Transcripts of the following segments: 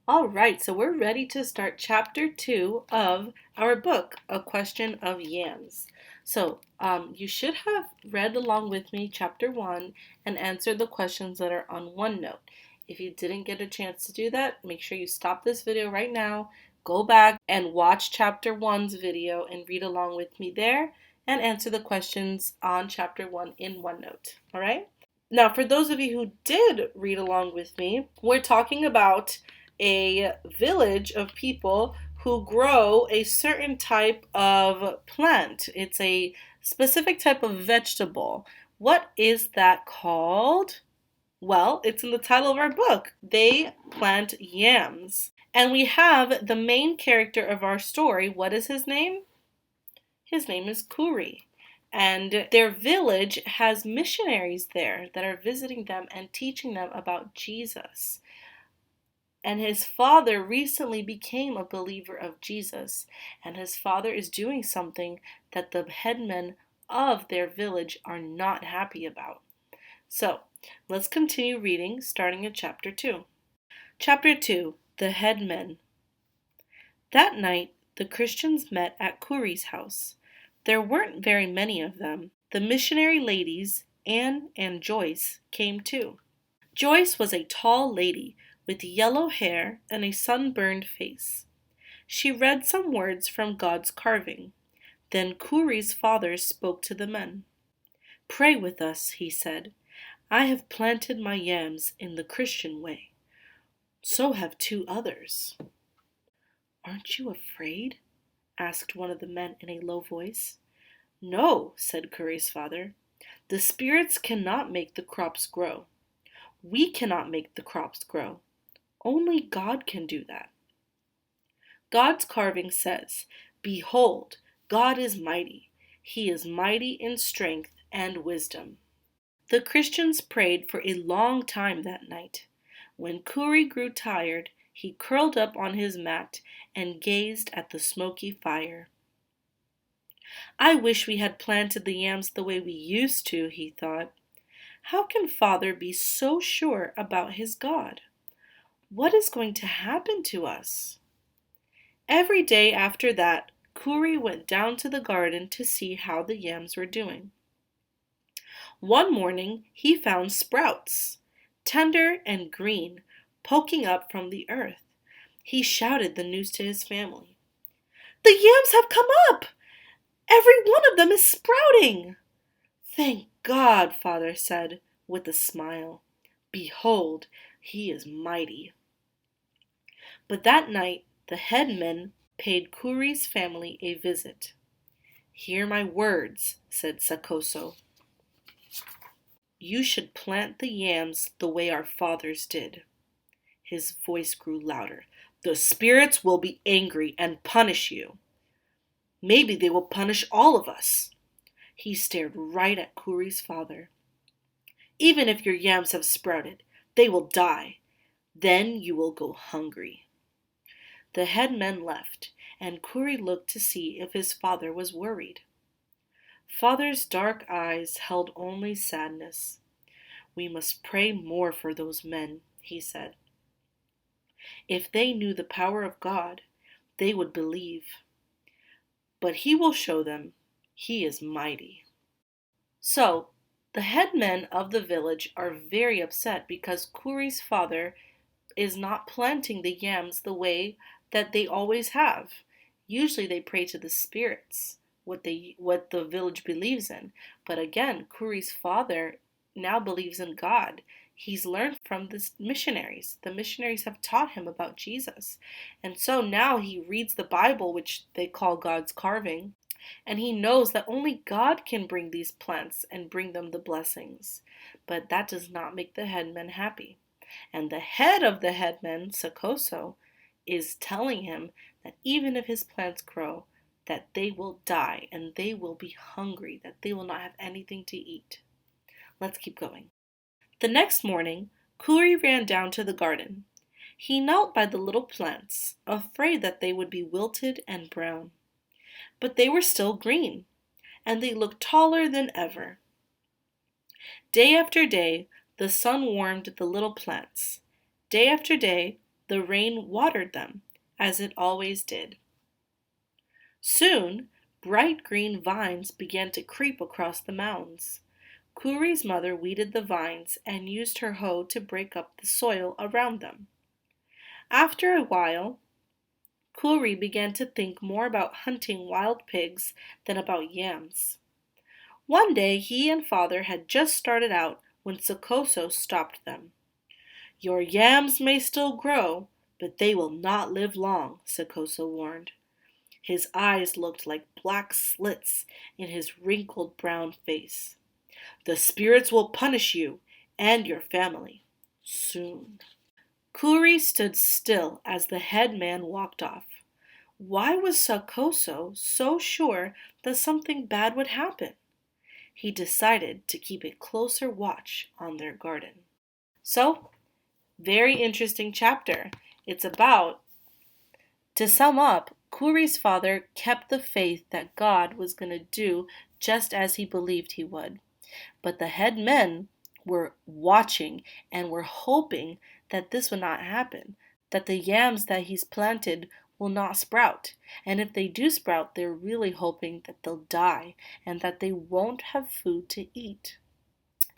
All right, so we're ready to start chapter 2 of our book, A Question of Yams. You should have read along with me chapter 1 and answered the questions that are on OneNote. If you didn't get a chance to do that, make sure you stop this video right now, go back and watch chapter 1's video and read along with me there and answer the questions on chapter 1 in OneNote. All right? Now, for those of you who did read along with me, we're talking about a village of people who grow a certain type of plant. It's a specific type of vegetable. What is that called? Well, it's in the title of our book. They plant yams. And we have the main character of our story. What is his name? His name is Kuri. And their village has missionaries there that are visiting them and teaching them about Jesus. And his father recently became a believer of Jesus. And his father is doing something that the headmen of their village are not happy about. So, let's continue reading, starting at chapter 2. Chapter 2, The Headmen. That night, the Christians met at Kuri's house. There weren't very many of them. The missionary ladies, Anne and Joyce, came too. Joyce was a tall lady with yellow hair and a sunburned face. She read some words from God's carving. Then Kuri's father spoke to the men. "Pray with us," he said. "I have planted my yams in the Christian way. So have 2 others." "Aren't you afraid?" asked one of the men in a low voice. "No," said Kuri's father. "The spirits cannot make the crops grow. We cannot make the crops grow. Only God can do that. God's carving says, 'Behold, God is mighty. He is mighty in strength and wisdom.'" The Christians prayed for a long time that night. When Kuri grew tired, he curled up on his mat and gazed at the smoky fire. "I wish we had planted the yams the way we used to," he thought. "How can Father be so sure about his God? What is going to happen to us?" Every day after that, Kuri went down to the garden to see how the yams were doing. One morning, he found sprouts, tender and green, poking up from the earth. He shouted the news to his family. "The yams have come up! Every one of them is sprouting!" "Thank God," Father said with a smile. "Behold, he is mighty." But that night, the headman paid Kuri's family a visit. "Hear my words," said Sakoso. "You should plant the yams the way our fathers did." His voice grew louder. "The spirits will be angry and punish you. Maybe they will punish all of us." He stared right at Kuri's father. "Even if your yams have sprouted, they will die. Then you will go hungry." The headmen left, and Kuri looked to see if his father was worried. Father's dark eyes held only sadness. "We must pray more for those men," he said. "If they knew the power of God, they would believe. But he will show them he is mighty." So, the headmen of the village are very upset because Kuri's father is not planting the yams the way that they always have. Usually they pray to the spirits, what the village believes in. But again, Kuri's father now believes in God. He's learned from the missionaries. The missionaries have taught him about Jesus. And so now he reads the Bible, which they call God's carving, and he knows that only God can bring these plants and bring them the blessings. But that does not make the headmen happy. And the head of the headmen, Sakoso, is telling him that even if his plants grow, that they will die and they will be hungry, that they will not have anything to eat. Let's keep going. The next morning, Kuri ran down to the garden. He knelt by the little plants, afraid that they would be wilted and brown. But they were still green, and they looked taller than ever. Day after day, the sun warmed the little plants. Day after day, The rain watered them, as it always did. Soon, bright green vines began to creep across the mounds. Kuri's mother weeded the vines and used her hoe to break up the soil around them. After a while, Kuri began to think more about hunting wild pigs than about yams. One day he and father had just started out when Sokoso stopped them. Your yams may still grow, but they will not live long, Sokoso warned. His eyes looked like black slits in his wrinkled brown face. The spirits will punish you and your family soon. Kuri stood still as the head man walked off. Why was Sokoso so sure that something bad would happen? He decided to keep a closer watch on their garden. So, very interesting chapter. It's about, to sum up, Kuri's father kept the faith that God was going to do just as he believed he would. But the head men were watching and were hoping that this would not happen, that the yams that he's planted will not sprout. And if they do sprout, they're really hoping that they'll die and that they won't have food to eat.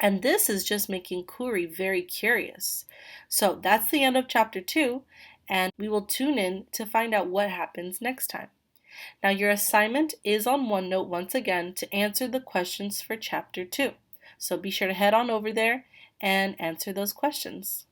And this is just making Kuri very curious. So that's the end of chapter 2, and we will tune in to find out what happens next time. Now, your assignment is on OneNote once again to answer the questions for chapter 2. So be sure to head on over there and answer those questions.